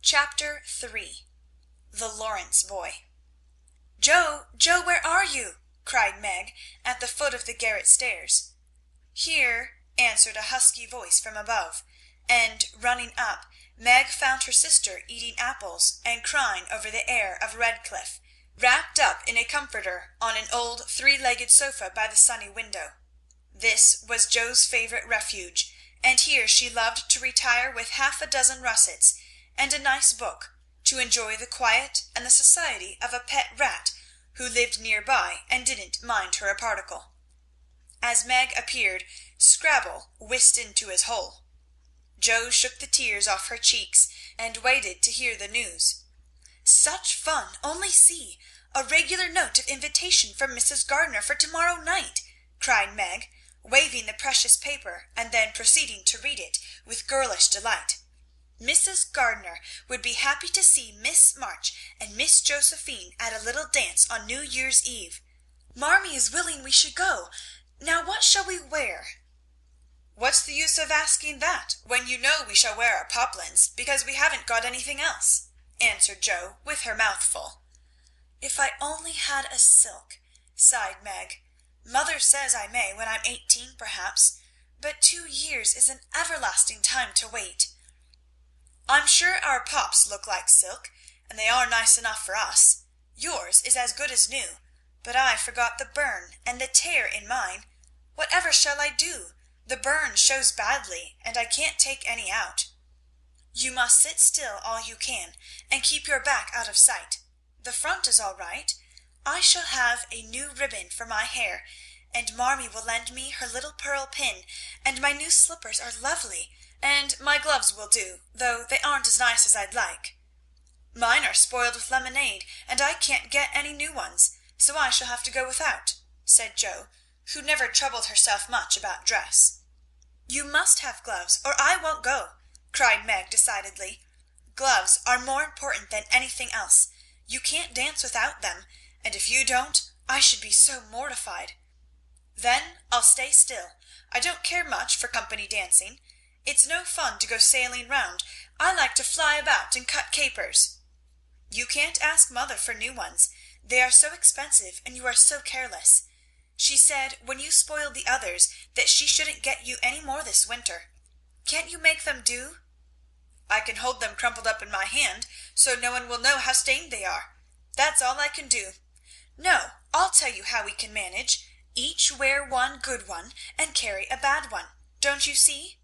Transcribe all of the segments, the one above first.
Chapter 3. The Lawrence Boy. "Joe, Joe, where are you?" cried Meg at the foot of the garret stairs. "Here," answered a husky voice from above, and, running up, Meg found her sister eating apples and crying over the heir of Redcliffe, wrapped up in a comforter on an old three-legged sofa by the sunny window. This was Joe's favourite refuge, and here she loved to retire with half a dozen russets and a nice book, to enjoy the quiet and the society of a pet rat who lived near by and didn't mind her a particle. As Meg appeared, Scrabble whisked into his hole. Joe shook the tears off her cheeks and waited to hear the news. "Such fun! Only see! A regular note of invitation from Mrs. Gardner for to-morrow night!" cried Meg, waving the precious paper and then proceeding to read it with girlish delight. Mrs. Gardner would be happy to see Miss March and Miss Josephine at a little dance on New Year's Eve. Marmee is willing we should go. Now what shall we wear? "What's the use of asking that, when you know we shall wear our poplins, because we haven't got anything else?" answered Joe, with her mouth full. "If I only had a silk," sighed Meg. "Mother says I may when I'm 18, perhaps, but 2 years is an everlasting time to wait. I'm sure our pops look like silk, and they are nice enough for us. Yours is as good as new, but I forgot the burn and the tear in mine. Whatever shall I do? The burn shows badly, and I can't take any out." "You must sit still all you can, and keep your back out of sight. The front is all right. I shall have a new ribbon for my hair, and Marmee will lend me her little pearl pin, and my new slippers are lovely, and my gloves will do, though they aren't as nice as I'd like. Mine are spoiled with lemonade, and I can't get any new ones, so I shall have to go without," said Joe, who never troubled herself much about dress. "You must have gloves, or I won't go," cried Meg decidedly. "Gloves are more important than anything else. You can't dance without them, and if you don't, I should be so mortified." "Then I'll stay still. I don't care much for company dancing. It's no fun to go sailing round. I like to fly about and cut capers." "You can't ask mother for new ones. They are so expensive, and you are so careless. She said when you spoiled the others that she shouldn't get you any more this winter. Can't you make them do?" "I can hold them crumpled up in my hand, so no one will know how stained they are. That's all I can do. No, I'll tell you how we can manage. Each wear one good one and carry a bad one. Don't you see?"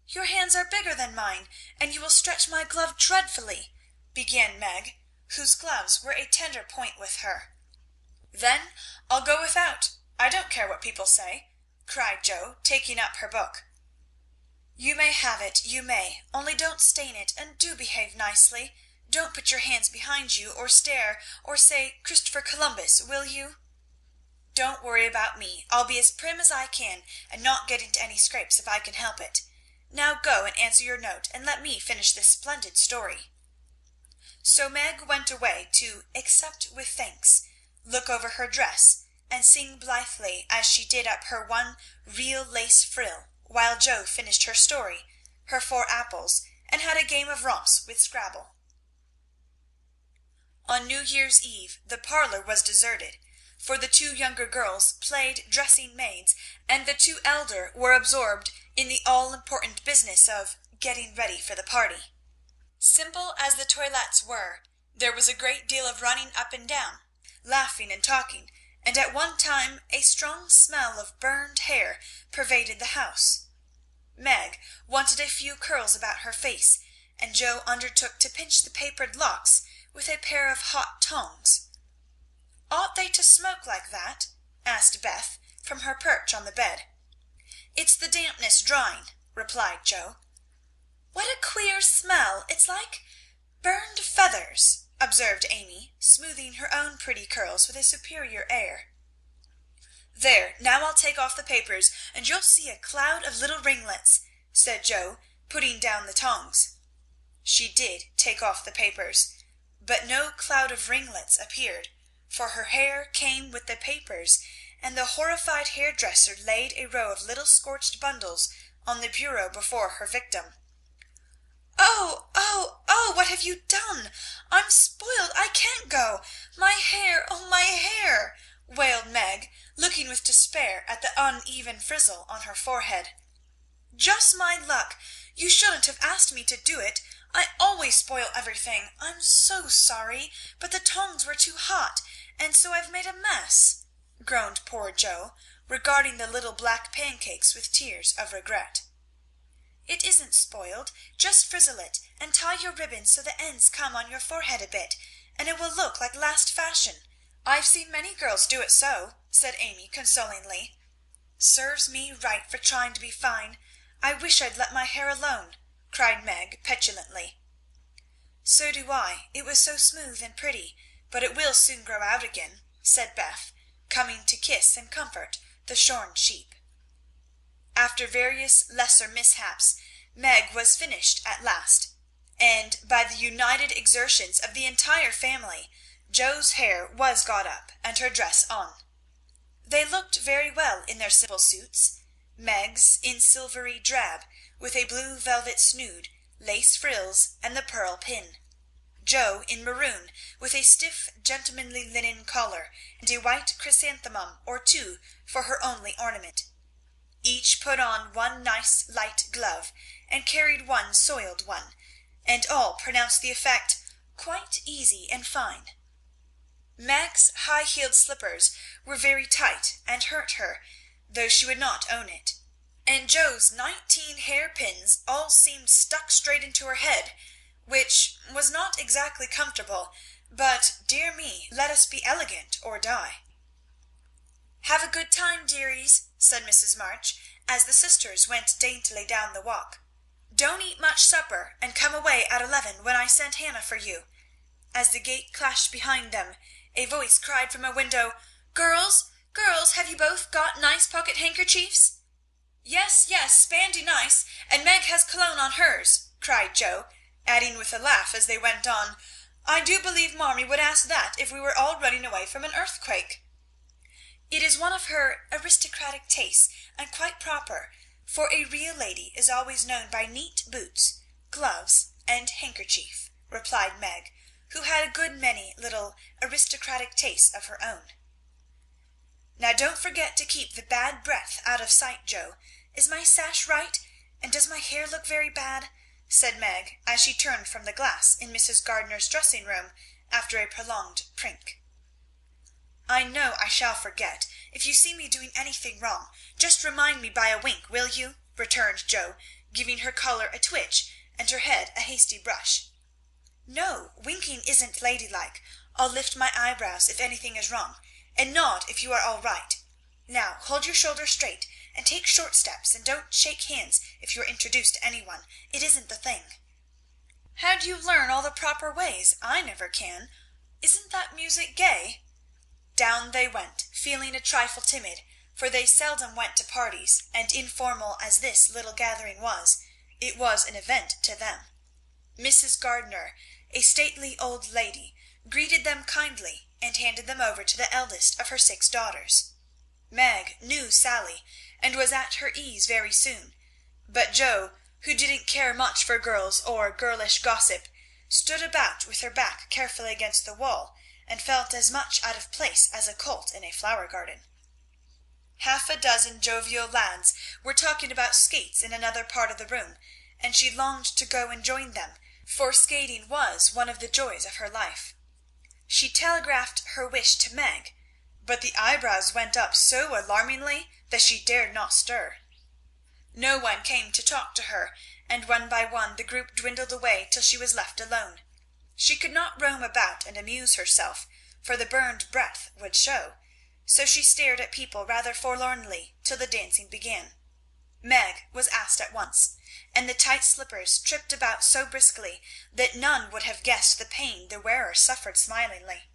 "Your hands are bigger than mine, and you will stretch my glove dreadfully," began Meg, whose gloves were a tender point with her. "Then I'll go without. I don't care what people say," cried Joe, taking up her book. "You may have it, you may, only don't stain it, and do behave nicely. Don't put your hands behind you, or stare, or say Christopher Columbus, will you?" "Don't worry about me. I'll be as prim as I can, and not get into any scrapes if I can help it. Now go and answer your note, and let me finish this splendid story." So Meg went away to accept with thanks, look over her dress, and sing blithely as she did up her one real lace frill, while Joe finished her story, her 4 apples, and had a game of romps with Scrabble. On New Year's Eve the parlour was deserted, for the 2 younger girls played dressing maids, and the 2 elder were absorbed in the all-important business of getting ready for the party. Simple as the toilettes were, there was a great deal of running up and down, laughing and talking, and at one time a strong smell of burned hair pervaded the house. Meg wanted a few curls about her face, and Joe undertook to pinch the papered locks with a pair of hot tongs. "Ought they to smoke like that?" asked Beth from her perch on the bed. "It's the dampness drying," replied Joe. "What a queer smell! It's like burned feathers," observed Amy, smoothing her own pretty curls with a superior air. "There, now I'll take off the papers, and you'll see a cloud of little ringlets," said Joe, putting down the tongs. She did take off the papers, but no cloud of ringlets appeared, for her hair came with the papers, and the horrified hairdresser laid a row of little scorched bundles on the bureau before her victim. "Oh, oh, oh, what have have you done? I'm spoiled. I can't go. My hair, oh, my hair!" wailed Meg, looking with despair at the uneven frizzle on her forehead. "Just my luck. You shouldn't have asked me to do it. I always spoil everything. I'm so sorry, but the tongs were too hot, and so I've made a mess," groaned poor Joe, regarding the little black pancakes with tears of regret. "It isn't spoiled. Just frizzle it, and tie your ribbon so the ends come on your forehead a bit, and it will look like last fashion. I've seen many girls do it so," said Amy consolingly. "Serves me right for trying to be fine. I wish I'd let my hair alone," cried Meg petulantly. "So do I. It was so smooth and pretty, but it will soon grow out again," said Beth, coming to kiss and comfort the shorn sheep. After various lesser mishaps, Meg was finished at last, and by the united exertions of the entire family, Jo's hair was got up and her dress on. They looked very well in their simple suits, Meg's in silvery drab, with a blue velvet snood, lace frills, and the pearl pin; Jo in maroon, with a stiff gentlemanly linen collar, and a white chrysanthemum or two for her only ornament. Each put on one nice light glove, and carried one soiled one, and all pronounced the effect quite easy and fine. Meg's high-heeled slippers were very tight and hurt her, though she would not own it, and Jo's 19 hairpins all seemed stuck straight into her head, which was not exactly comfortable, but, dear me, let us be elegant or die. "Have a good time, dearies," said Mrs. March, as the sisters went daintily down the walk. "Don't eat much supper, and come away at 11 when I send Hannah for you." As the gate clashed behind them, a voice cried from a window, "Girls, girls, have you both got nice pocket handkerchiefs?" "Yes, yes, spandy nice, and Meg has cologne on hers," cried Jo, adding with a laugh as they went on, "I do believe Marmee would ask that if we were all running away from an earthquake." "It is one of her aristocratic tastes, and quite proper, for a real lady is always known by neat boots, gloves, and handkerchief," replied Meg, who had a good many little aristocratic tastes of her own. "Now don't forget to keep the bad breath out of sight, Jo. Is my sash right, and does my hair look very bad?" said Meg, as she turned from the glass in Mrs. Gardner's dressing room after a prolonged prink. "I know I shall forget. If you see me doing anything wrong, just remind me by a wink, will you?" returned Jo, giving her collar a twitch and her head a hasty brush. "No, winking isn't ladylike. I'll lift my eyebrows if anything is wrong, and nod if you are all right. Now hold your shoulders straight, and take short steps, and don't shake hands if you are introduced to anyone. It isn't the thing." "How do you learn all the proper ways? I never can. Isn't that music gay?" Down they went, feeling a trifle timid, for they seldom went to parties, and informal as this little gathering was, it was an event to them. Mrs. Gardner, a stately old lady, greeted them kindly, and handed them over to the eldest of her 6 daughters. Meg knew Sally, and was at her ease very soon, but Jo, who didn't care much for girls or girlish gossip, stood about with her back carefully against the wall, and felt as much out of place as a colt in a flower garden. Half a dozen jovial lads were talking about skates in another part of the room, and she longed to go and join them, for skating was one of the joys of her life. She telegraphed her wish to Meg, but the eyebrows went up so alarmingly that she dared not stir. No one came to talk to her, and one by one the group dwindled away till she was left alone. She could not roam about and amuse herself, for the burned breath would show, so she stared at people rather forlornly till the dancing began. Meg was asked at once, and the tight slippers tripped about so briskly that none would have guessed the pain the wearer suffered smilingly.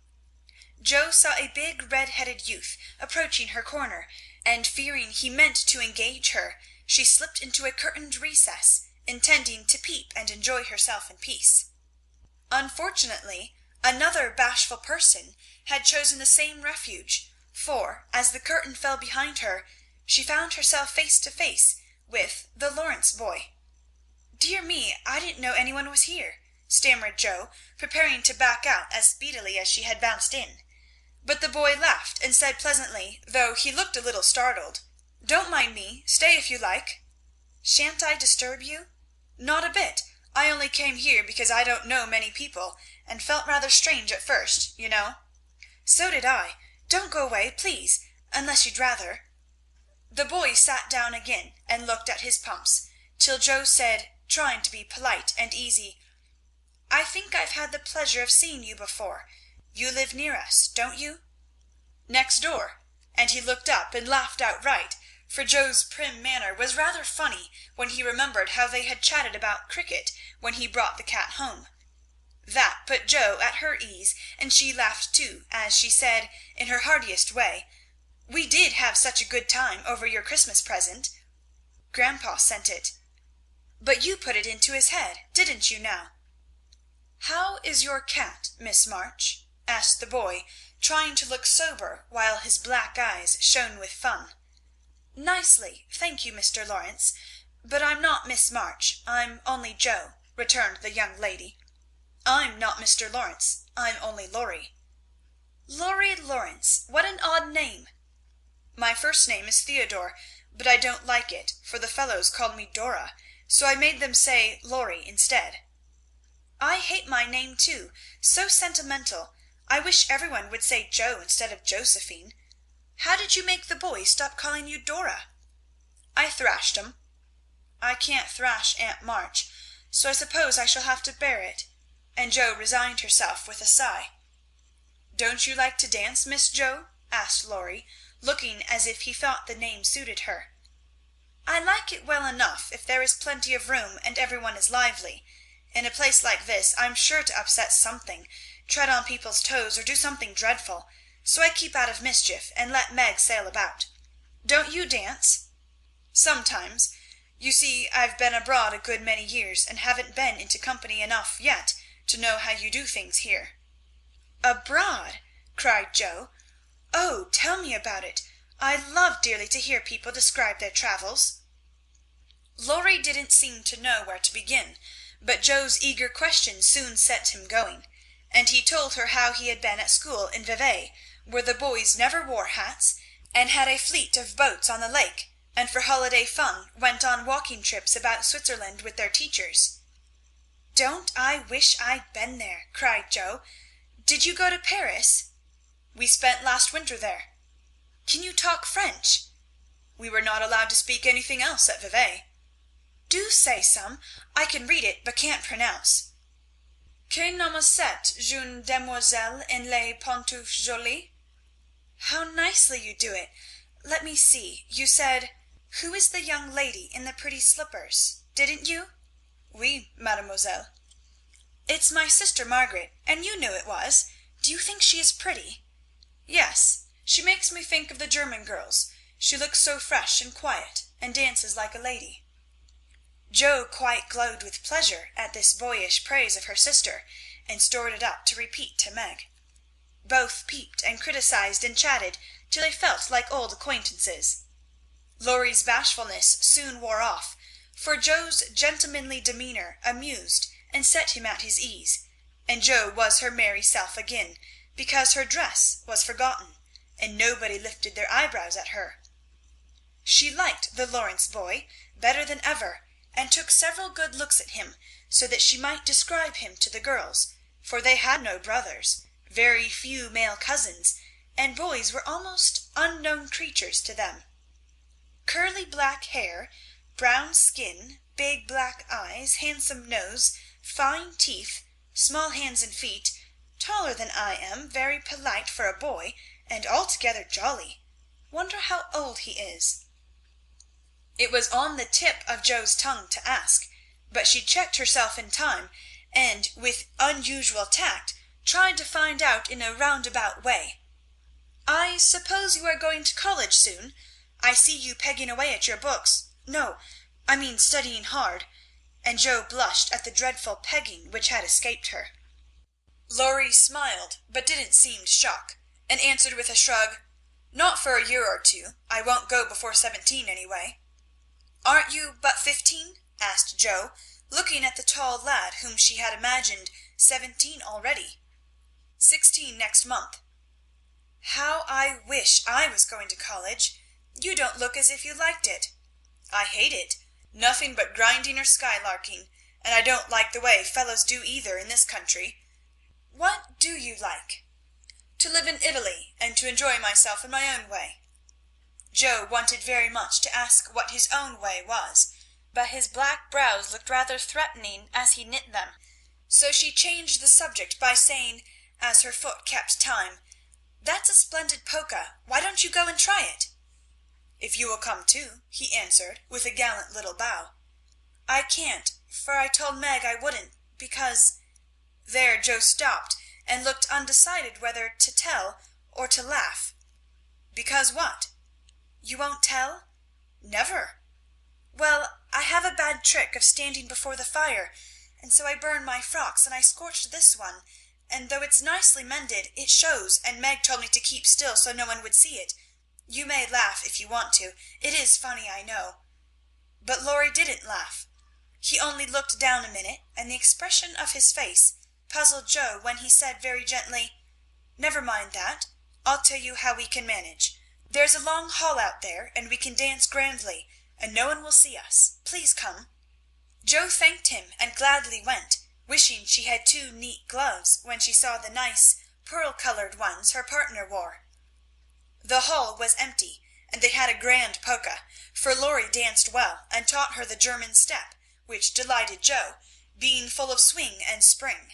Jo saw a big red-headed youth approaching her corner, and fearing he meant to engage her, she slipped into a curtained recess, intending to peep and enjoy herself in peace. Unfortunately, another bashful person had chosen the same refuge, for, as the curtain fell behind her, she found herself face to face with the Lawrence boy. "Dear me, I didn't know anyone was here," stammered Joe, preparing to back out as speedily as she had bounced in. But the boy laughed and said pleasantly, though he looked a little startled, "Don't mind me. Stay if you like." "Shan't I disturb you?" "Not a bit. I only came here because I don't know many people, and felt rather strange at first, you know." "So did I. Don't go away, please, unless you'd rather." The boy sat down again and looked at his pumps, till Joe said, trying to be polite and easy, "I think I've had the pleasure of seeing you before. You live near us, don't you?" "Next door," and he looked up and laughed outright, for Joe's prim manner was rather funny when he remembered how they had chatted about cricket when he brought the cat home. That put Joe at her ease, and she laughed too, as she said, in her heartiest way, "We did have such a good time over your Christmas present. Grandpa sent it. But you put it into his head, didn't you now?" "How is your cat, Miss March?" asked the boy, trying to look sober while his black eyes shone with fun. "Nicely, thank you, Mr. Lawrence, but I'm not Miss March, I'm only Joe," returned the young lady. "I'm not Mr. Lawrence, I'm only Laurie." "Laurie Lawrence, what an odd name!" "My first name is Theodore, but I don't like it, for the fellows called me Dora, so I made them say Laurie instead." "I hate my name too, so sentimental. I wish everyone would say Joe instead of Josephine. How did you make the boys stop calling you Dora?" "I thrashed 'em." "I can't thrash Aunt March, so I suppose I shall have to bear it," and Joe resigned herself with a sigh. "Don't you like to dance, Miss Joe?" asked Laurie, looking as if he thought the name suited her. "I like it well enough if there is plenty of room and everyone is lively. In a place like this I'm sure to upset something, tread on people's toes, or do something dreadful, so I keep out of mischief and let Meg sail about. Don't you dance?" "Sometimes. You see, I've been abroad a good many years, and haven't been into company enough yet to know how you do things here." "Abroad!" cried Joe. "Oh, tell me about it. I love dearly to hear people describe their travels." Laurie didn't seem to know where to begin, but Joe's eager questions soon set him going, and he told her how he had been at school in Vevey, where the boys never wore hats, and had a fleet of boats on the lake, and for holiday fun went on walking trips about Switzerland with their teachers. "Don't I wish I'd been there!" cried Joe. "Did you go to Paris?" "We spent last winter there." "Can you talk French?" "We were not allowed to speak anything else at Vevey." "Do say some. I can read it, but can't pronounce." "Que nom c'est jeune demoiselle en les pantoufles jolies?" "How nicely you do it. Let me see. You said, 'Who is the young lady in the pretty slippers?' didn't you?" "Oui, mademoiselle." "It's my sister Margaret, and you knew it was. Do you think she is pretty?" "Yes. She makes me think of the German girls. She looks so fresh and quiet, and dances like a lady." Joe quite glowed with pleasure at this boyish praise of her sister, and stored it up to repeat to Meg. Both peeped and criticized and chatted till they felt like old acquaintances. Laurie's bashfulness soon wore off, for Joe's gentlemanly demeanour amused and set him at his ease, and Joe was her merry self again, because her dress was forgotten, and nobody lifted their eyebrows at her. She liked the Lawrence boy better than ever, and took several good looks at him, so that she might describe him to the girls, for they had no brothers, very few male cousins, and boys were almost unknown creatures to them. Curly black hair, brown skin, big black eyes, handsome nose, fine teeth, small hands and feet, taller than I am, very polite for a boy, and altogether jolly. Wonder how old he is." It was on the tip of Joe's tongue to ask, but she checked herself in time, and, with unusual tact, tried to find out in a roundabout way. "I suppose you are going to college soon? I see you pegging away at your books. No, I mean studying hard," and Joe blushed at the dreadful pegging which had escaped her. Laurie smiled, but didn't seem shocked, and answered with a shrug, "Not for a year or two. I won't go before 17 anyway." "Aren't you but 15?" asked Joe, looking at the tall lad whom she had imagined 17 already. 16 next month. How I wish I was going to college. You don't look as if you liked it. I hate it. Nothing but grinding or skylarking, and I don't like the way fellows do either in this country. What do you like? To live in Italy, and to enjoy myself in my own way. Joe wanted very much to ask what his own way was, but his black brows looked rather threatening as he knit them, so she changed the subject by saying, as her foot kept time, "That's a splendid polka. Why don't you go and try it?" "If you will come too," he answered, with a gallant little bow. "I can't, for I told Meg I wouldn't, because—" There Joe stopped and looked undecided whether to tell or to laugh. "Because what?" "You won't tell?" "Never." "Well, I have a bad trick of standing before the fire, and so I burn my frocks, and I scorched this one, and though it's nicely mended, it shows, and Meg told me to keep still so no one would see it. You may laugh if you want to. It is funny, I know." But Laurie didn't laugh. He only looked down a minute, and the expression of his face puzzled Joe when he said very gently, "Never mind that. I'll tell you how we can manage. There's a long hall out there, and we can dance grandly, and no one will see us. Please come." Joe thanked him and gladly went, wishing she had 2 neat gloves when she saw the nice pearl-colored ones her partner wore. The hall was empty, and they had a grand polka, for Laurie danced well and taught her the German step, which delighted Joe, being full of swing and spring.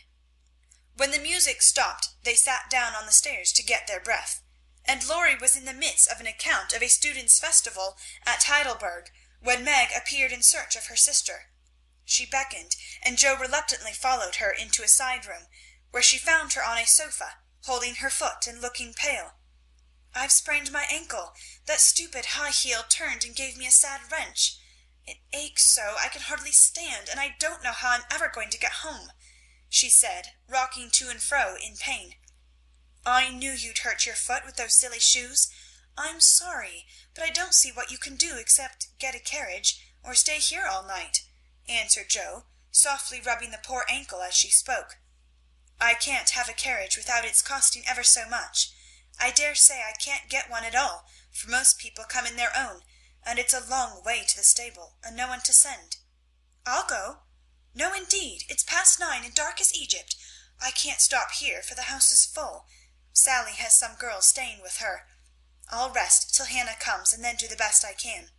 When the music stopped they sat down on the stairs to get their breath, and Laurie was in the midst of an account of a students' festival at Heidelberg when Meg appeared in search of her sister. She beckoned, and Joe reluctantly followed her into a side room, where she found her on a sofa, holding her foot and looking pale. "I've sprained my ankle. That stupid high heel turned and gave me a sad wrench. It aches so I can hardly stand, and I don't know how I'm ever going to get home," she said, rocking to and fro in pain. "I knew you'd hurt your foot with those silly shoes. I'm sorry, but I don't see what you can do except get a carriage, or stay here all night," answered Joe, softly rubbing the poor ankle as she spoke. "I can't have a carriage without its costing ever so much. I dare say I can't get one at all, for most people come in their own, and it's a long way to the stable, and no one to send." "I'll go." "No, indeed. It's past 9 and dark as Egypt. I can't stop here, for the house is full. Sally has some girls staying with her. I'll rest till Hannah comes, and then do the best I can."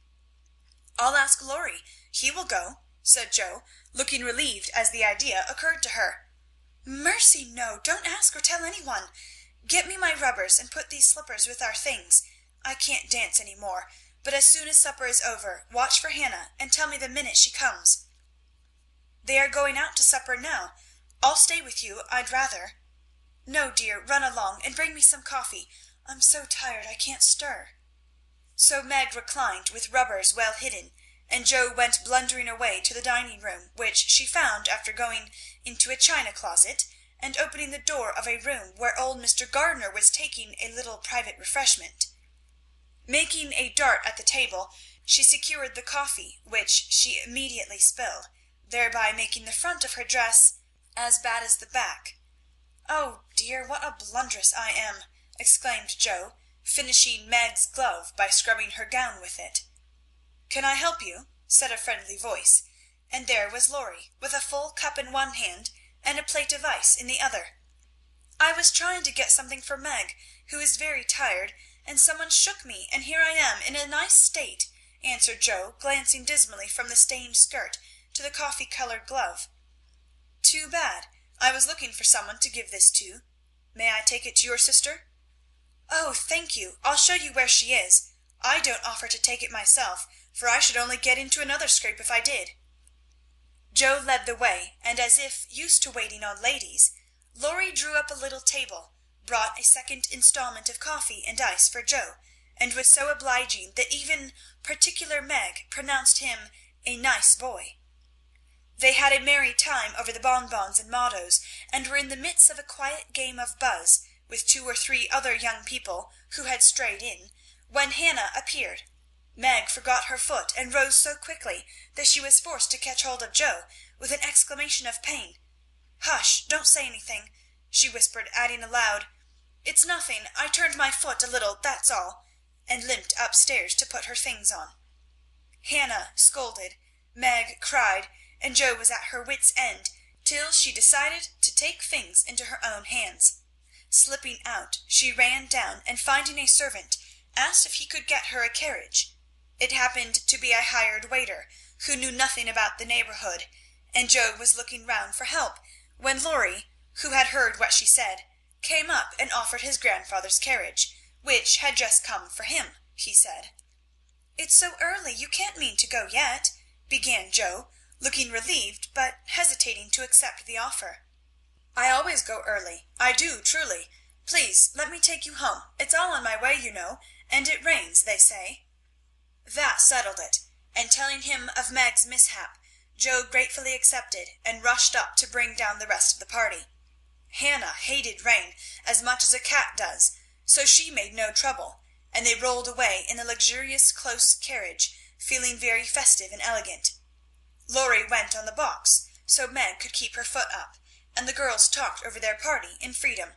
"I'll ask Laurie. He will go," said Joe, looking relieved as the idea occurred to her. "Mercy, no! Don't ask or tell any one. Get me my rubbers, and put these slippers with our things. I can't dance any more, but as soon as supper is over, watch for Hannah, and tell me the minute she comes." "They are going out to supper now. I'll stay with you, I'd rather." "No, dear, run along, and bring me some coffee. I'm so tired I can't stir." So Meg reclined with rubbers well hidden, and Joe went blundering away to the dining room, which she found after going into a china closet and opening the door of a room where old Mr. Gardner was taking a little private refreshment. Making a dart at the table, she secured the coffee, which she immediately spilled, thereby making the front of her dress as bad as the back. "Oh dear, what a blunderess I am!" exclaimed Joe, finishing Meg's glove by scrubbing her gown with it. "Can I help you?" said a friendly voice, and there was Laurie, with a full cup in one hand and a plate of ice in the other. "I was trying to get something for Meg, who is very tired, and someone shook me, and here I am in a nice state," answered Joe, glancing dismally from the stained skirt to the coffee-colored glove. "Too bad. I was looking for someone to give this to. May I take it to your sister?" "Oh, thank you. I'll show you where she is. I don't offer to take it myself, for I should only get into another scrape if I did." Joe led the way, and as if used to waiting on ladies, Laurie drew up a little table, brought a second installment of coffee and ice for Joe, and was so obliging that even particular Meg pronounced him a nice boy. They had a merry time over the bonbons and mottos, and were in the midst of a quiet game of buzz, with 2 or 3 other young people who had strayed in, when Hannah appeared. Meg forgot her foot and rose so quickly that she was forced to catch hold of Joe with an exclamation of pain. "Hush, don't say anything," she whispered, adding aloud, "It's nothing. I turned my foot a little, that's all," and limped upstairs to put her things on. Hannah scolded, Meg cried, and Joe was at her wits' end till she decided to take things into her own hands. Slipping out, she ran down, and finding a servant, asked if he could get her a carriage. It happened to be a hired waiter, who knew nothing about the neighbourhood, and Joe was looking round for help when Laurie, who had heard what she said, came up and offered his grandfather's carriage, which had just come for him, he said. "It's so early, you can't mean to go yet," began Joe, looking relieved, but hesitating to accept the offer. "I always go early, I do truly. Please let me take you home. It's all on my way, you know, and it rains, they say." That settled it, and telling him of Meg's mishap, Joe gratefully accepted and rushed up to bring down the rest of the party. Hannah hated rain as much as a cat does, so she made no trouble, and they rolled away in the luxurious close carriage, feeling very festive and elegant. Laurie went on the box, so Meg could keep her foot up, and the girls talked over their party in freedom.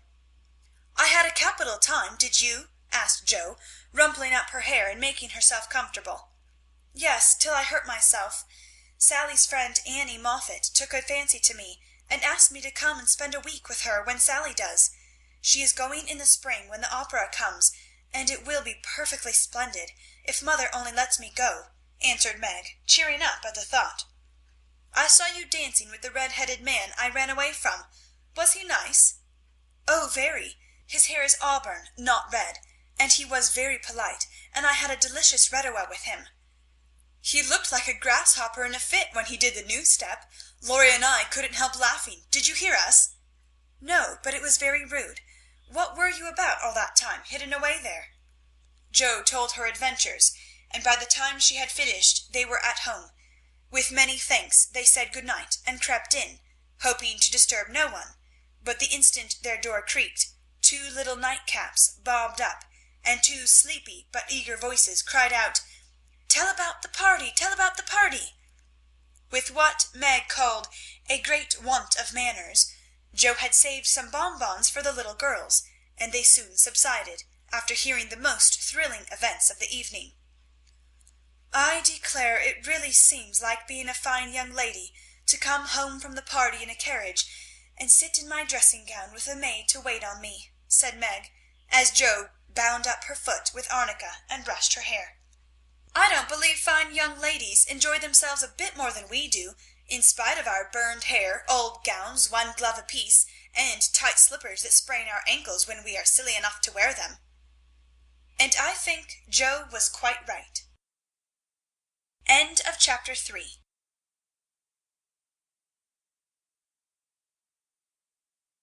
"I had a capital time, did you?" asked Joe, rumpling up her hair and making herself comfortable. "Yes, till I hurt myself. Sally's friend Annie Moffat took a fancy to me, and asked me to come and spend a week with her when Sally does. She is going in the spring when the opera comes, and it will be perfectly splendid, if mother only lets me go," answered Meg, cheering up at the thought. "I saw you dancing with the red-headed man I ran away from. Was he nice?" "Oh, very. His hair is auburn, not red, and he was very polite, and I had a delicious redowa with him." "He looked like a grasshopper in a fit when he did the new step. Laurie and I couldn't help laughing. Did you hear us?" "No, but it was very rude. What were you about all that time, hidden away there?" Joe told her adventures, and by the time she had finished they were at home. With many thanks they said good night and crept in, hoping to disturb no one, but the instant their door creaked, two little nightcaps bobbed up, and two sleepy but eager voices cried out, "Tell about the party! Tell about the party!" With what Meg called a great want of manners, Joe had saved some bonbons for the little girls, and they soon subsided, after hearing the most thrilling events of the evening. "I declare it really seems like being a fine young lady to come home from the party in a carriage, and sit in my dressing gown with a maid to wait on me," said Meg, as Joe bound up her foot with arnica and brushed her hair. "I don't believe fine young ladies enjoy themselves a bit more than we do, in spite of our burned hair, old gowns, one glove apiece, and tight slippers that sprain our ankles when we are silly enough to wear them." And I think Joe was quite right. End of chapter 3.